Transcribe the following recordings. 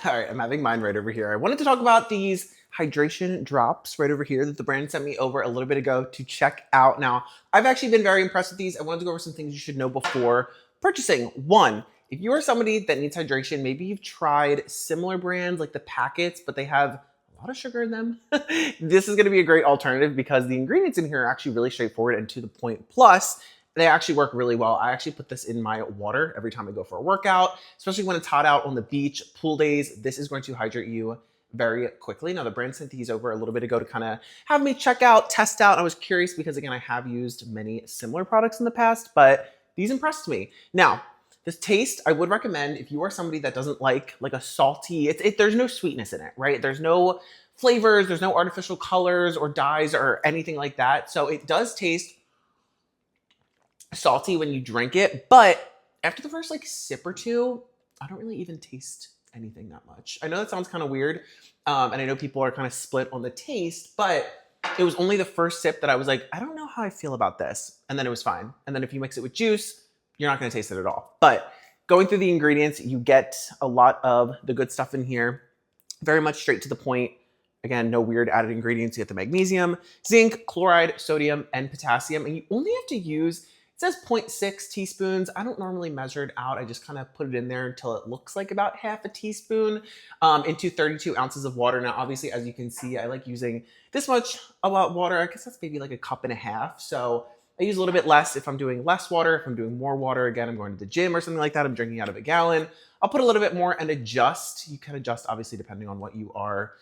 All right, I'm having mine right over here. I wanted to talk about these hydration drops right over here that the brand sent me over a little bit ago to check out. Now, I've actually been very impressed with these. I wanted to go over some things you should know before purchasing. One, if you are somebody that needs hydration, maybe you've tried similar brands like the packets, but they have a lot of sugar in them. This is going to be a great alternative because the ingredients in here are actually really straightforward and to the point. Plus, they actually work really well. I actually put this in my water every time I go for a workout, especially when it's hot out on the beach, pool days. This is going to hydrate you very quickly. Now, the brand sent these over a little bit ago to kind of have me check out, test out. I was curious because, again, I have used many similar products in the past, but these impressed me. Now, this taste, I would recommend if you are somebody that doesn't like a salty, there's no sweetness in it, right? There's no flavors, there's no artificial colors or dyes or anything like that. So it does taste salty when you drink it, but after the first sip or two, I don't really even taste anything that much. I know that sounds kind of weird, and I know people are kind of split on the taste, but it was only the first sip that I was like, I don't know how I feel about this, and then it was fine. And then if you mix it with juice, you're not going to taste it at all. But going through the ingredients, you get a lot of the good stuff in here, very much straight to the point. Again, no weird added ingredients. You get the magnesium, zinc, chloride, sodium, and potassium, and you only have to use, it says 0.6 teaspoons. I don't normally measure it out. I just kind of put it in there until it looks like about half a teaspoon into 32 ounces of water. Now, obviously, as you can see, I like using this much about water. I guess that's maybe like a cup and a half. So I use a little bit less if I'm doing less water. If I'm doing more water, again, I'm going to the gym or something like that, I'm drinking out of a gallon. I'll put a little bit more and adjust. You can adjust, obviously, depending on what you are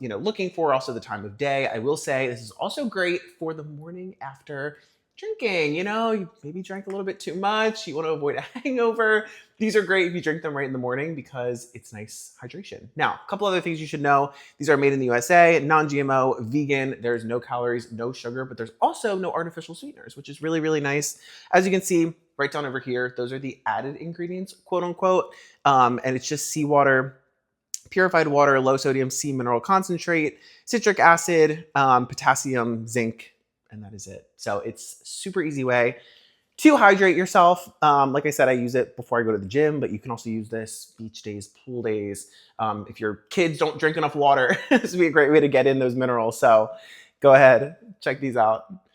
looking for, also the time of day. I will say this is also great for the morning after drinking. You maybe drank a little bit too much, you want to avoid a hangover. These are great if you drink them right in the morning because it's nice hydration. Now, a couple other things you should know. These are made in the USA, non-GMO, vegan. There's no calories, no sugar, but there's also no artificial sweeteners, which is really, really nice. As you can see right down over here, those are the added ingredients, quote unquote. And it's just seawater, purified water, low sodium sea mineral concentrate, citric acid, potassium, zinc, and that is it. So it's a super easy way to hydrate yourself. Like I said, I use it before I go to the gym, but you can also use this beach days, pool days. If your kids don't drink enough water, this would be a great way to get in those minerals. So go ahead, check these out.